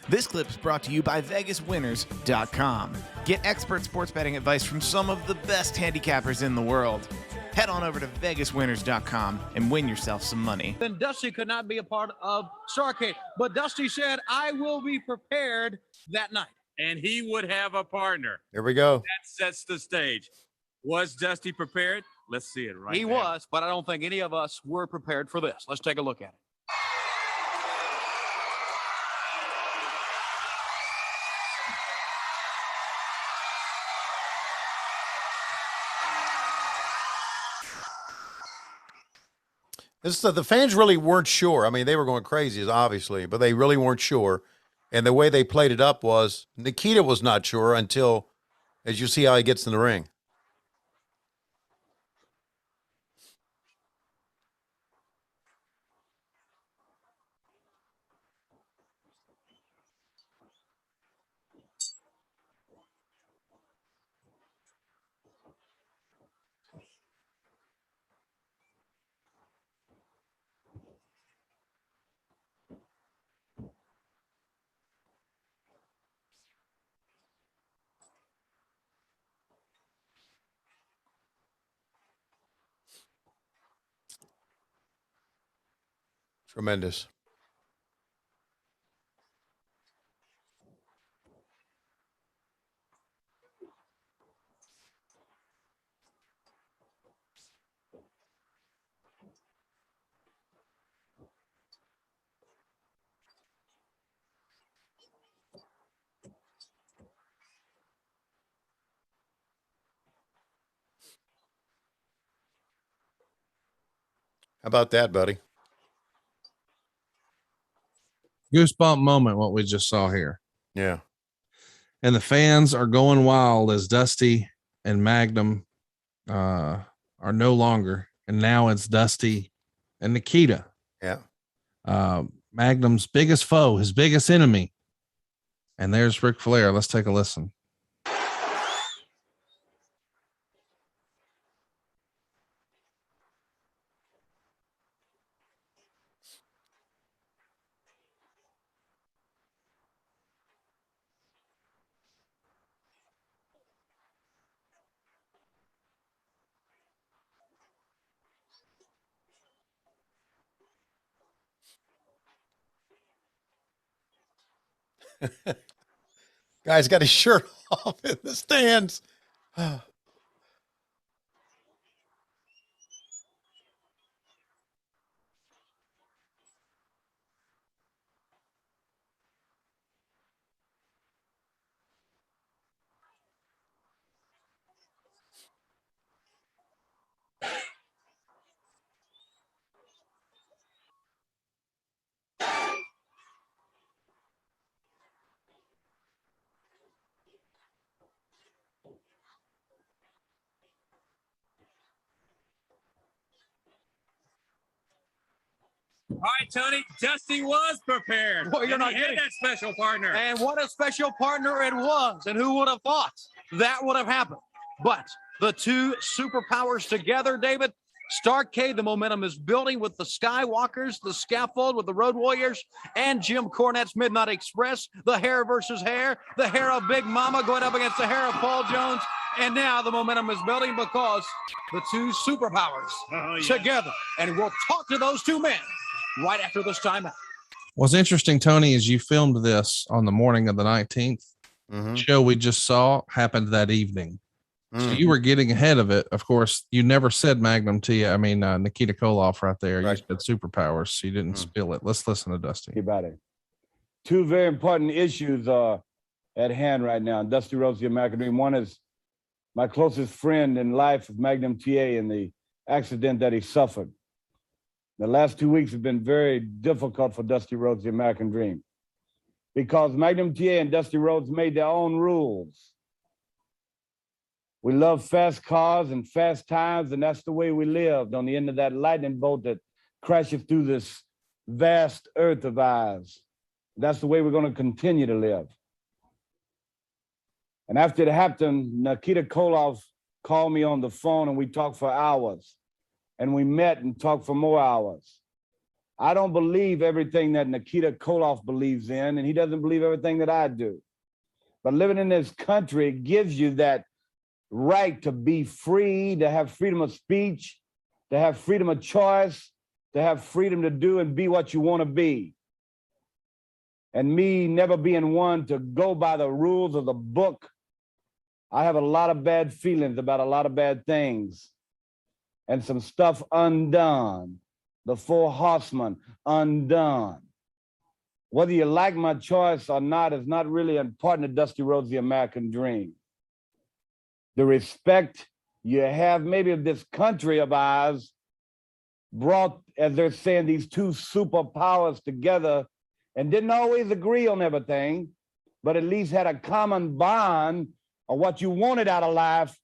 This clip is brought to you by VegasWinners.com. Get expert sports betting advice from some of the best handicappers in the world. Head on over to VegasWinners.com and win yourself some money. Then Dusty could not be a part of Starrcade, but Dusty said, I will be prepared that night. And he would have a partner. Here we go. That sets the stage. Was Dusty prepared? Let's see it right now. He was, but I don't think any of us were prepared for this. Let's take a look at it. The fans really weren't sure. I mean, they were going crazy, obviously, but they really weren't sure. And the way they played it up was Nikita was not sure until, as you see how he gets in the ring. Tremendous. How about that, buddy? Goosebump moment, what we just saw here. Yeah. And the fans are going wild as Dusty and Magnum are no longer. And now it's Dusty and Nikita. Yeah. Magnum's biggest foe, his biggest enemy. And there's Ric Flair. Let's take a listen. Guy's got his shirt off in the stands. All right, Tony, Dusty was prepared. Well, you're And not he had kidding. that special partner. And what a special partner it was. And who would have thought that would have happened? But the two superpowers together, David, Starrcade, the momentum is building with the Skywalkers, the Scaffold with the Road Warriors, and Jim Cornette's Midnight Express, the hair versus hair, the hair of Big Mama going up against the hair of Paul Jones. And now the momentum is building because the two superpowers together. And we'll talk to those two men right after this timeout. What's interesting, Tony, is you filmed this on the morning of the 19th. Show we just saw happened that evening. So you were getting ahead of it. Of course, you never said Magnum to you. I mean, Nikita Koloff right there. Right. You said superpowers, so you didn't spill it. Let's listen to Dusty. About it. Two very important issues are at hand right now. Dusty Rhodes, the American Dream. One is my closest friend in life, Magnum TA, and the accident that he suffered. The last 2 weeks have been very difficult for Dusty Rhodes, the American Dream, because Magnum TA and Dusty Rhodes made their own rules. We love fast cars and fast times, and that's the way we lived on the end of that lightning bolt that crashes through this vast earth of ours. That's the way we're going to continue to live. And after it happened, Nikita Koloff called me on the phone and we talked for hours. And we met and talked for more hours. I don't believe everything that Nikita Koloff believes in, and he doesn't believe everything that I do. But living in this country gives you that right to be free, to have freedom of speech, to have freedom of choice, to have freedom to do and be what you want to be. And me never being one to go by the rules of the book, I have a lot of bad feelings about a lot of bad things and some stuff undone. The Four Horsemen undone. Whether you like my choice or not is not really important to Dusty Rhodes, the American dream. The respect you have maybe of this country of ours brought, as they're saying, these two superpowers together and didn't always agree on everything, but at least had a common bond of what you wanted out of life,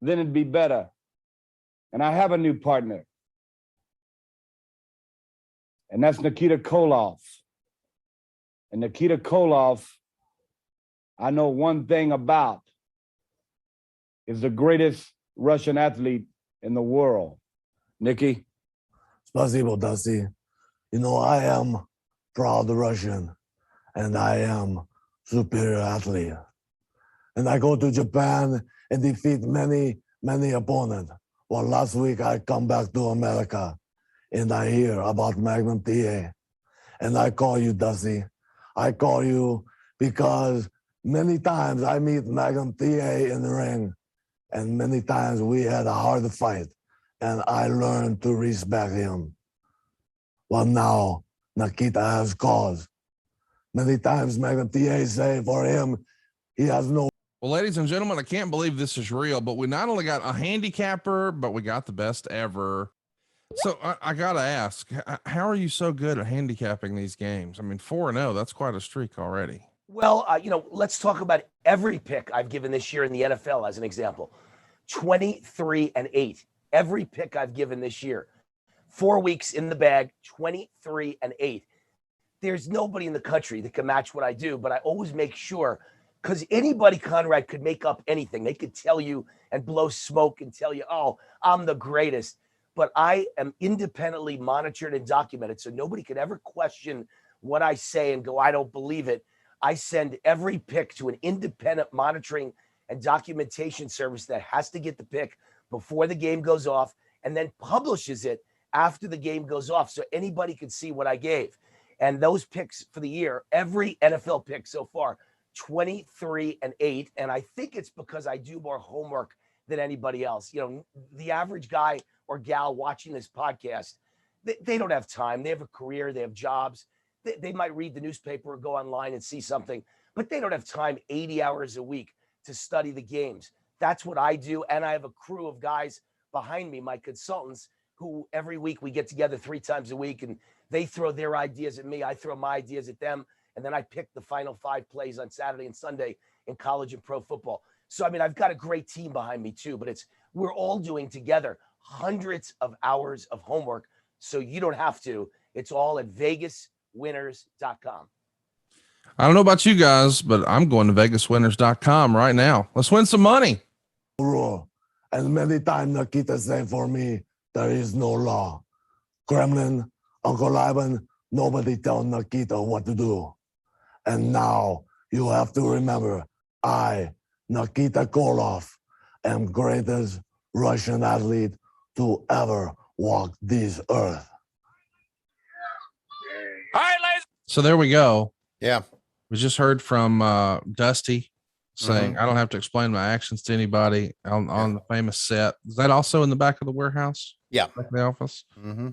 then it'd be better. And I have a new partner. And that's Nikita Koloff. And Nikita Koloff, I know one thing about, is the greatest Russian athlete in the world. Nikki? Spasibo, Dusty. You know, I am proud Russian, and I am superior athlete. And I go to Japan and defeat many, many opponents. Well, last week I come back to America, and I hear about Magnum TA. And I call you, Dusty. I call you because many times I meet Magnum TA in the ring, and many times we had a hard fight, and I learned to respect him. Well, now Nikita has cause. Many times Magnum TA say for him, he has no. Well, ladies and gentlemen, I can't believe this is real, but we not only got a handicapper, but we got the best ever. So I got to ask, how are you so good at handicapping these games? I mean, 4-0, that's quite a streak already. Well, let's talk about every pick I've given this year in the NFL as an example. 23-8. Every pick I've given this year. 4 weeks in the bag, 23-8. There's nobody in the country that can match what I do, but I always make sure, because anybody, Conrad, could make up anything. They could tell you and blow smoke and tell you, oh, I'm the greatest. But I am independently monitored and documented, so nobody could ever question what I say and go, I don't believe it. I send every pick to an independent monitoring and documentation service that has to get the pick before the game goes off and then publishes it after the game goes off so anybody can see what I gave. And those picks for the year, every NFL pick so far, 23-8. And I think it's because I do more homework than anybody else. The average guy or gal watching this podcast, they don't have time. They have a career, they have jobs. They might read the newspaper or go online and see something, but they don't have time 80 hours a week to study the games. That's what I do. And I have a crew of guys behind me, my consultants, who every week we get together 3 times a week and they throw their ideas at me. I throw my ideas at them. And then I pick the final 5 plays on Saturday and Sunday in college and pro football. So, I mean, I've got a great team behind me too, but we're all doing together hundreds of hours of homework. So you don't have to. It's all at vegaswinners.com. I don't know about you guys, but I'm going to vegaswinners.com right now. Let's win some money. And many times Nikita say for me, there is no law. Kremlin, Uncle Ivan, nobody tell Nikita what to do. And now you have to remember, I, Nikita Koloff, am greatest Russian athlete to ever walk this earth. All right, ladies. So there we go. Yeah. We just heard from Dusty saying, I don't have to explain my actions to anybody on the famous set. Is that also in the back of the warehouse? Yeah. Back of the office? Mm-hmm.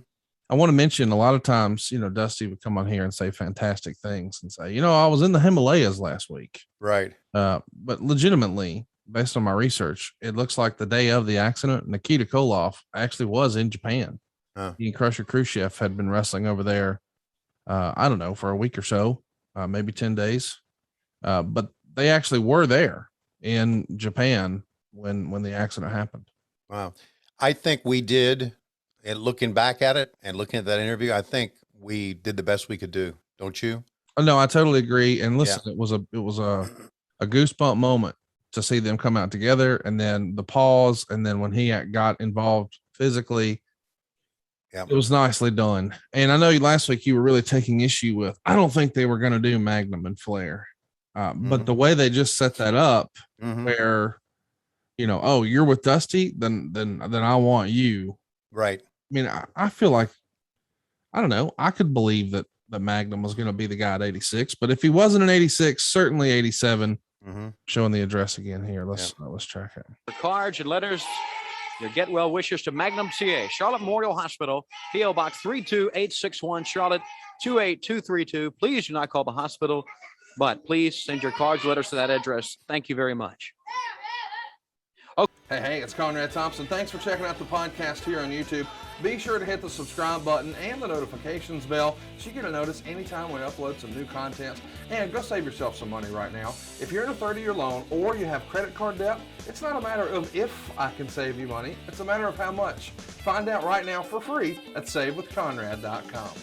I want to mention a lot of times, Dusty would come on here and say fantastic things and say, I was in the Himalayas last week. Right. But legitimately, based on my research, it looks like the day of the accident, Nikita Koloff actually was in Japan. He and Crusher Khrushchev had been wrestling over there, I don't know, for a week or so, maybe 10 days. But they actually were there in Japan when the accident happened. Wow. I think we did, and looking back at it and looking at that interview, I think we did the best we could do. Don't you? Oh, no, I totally agree. And listen, it was a goosebump moment to see them come out together, and then the pause, and then when he got involved physically, It was nicely done. And I know last week you were really taking issue with, I don't think they were going to do Magnum and Flair. But the way they just set that up where, you know, oh, you're with Dusty, then I want you. Right. I mean, I feel like, I don't know, I could believe that the Magnum was going to be the guy at 86, but if he wasn't an 86, certainly 87. Showing the address again here. Let's track it. The cards and letters, your get well wishes to Magnum TA, Charlotte Memorial Hospital, P.O. Box 32861, Charlotte 28232. Please do not call the hospital, but please send your cards, letters to that address. Thank you very much. Hey, it's Conrad Thompson. Thanks for checking out the podcast here on YouTube. Be sure to hit the subscribe button and the notifications bell so you get a notice anytime we upload some new content. And go save yourself some money right now. If you're in a 30-year loan or you have credit card debt, it's not a matter of if I can save you money. It's a matter of how much. Find out right now for free at SaveWithConrad.com.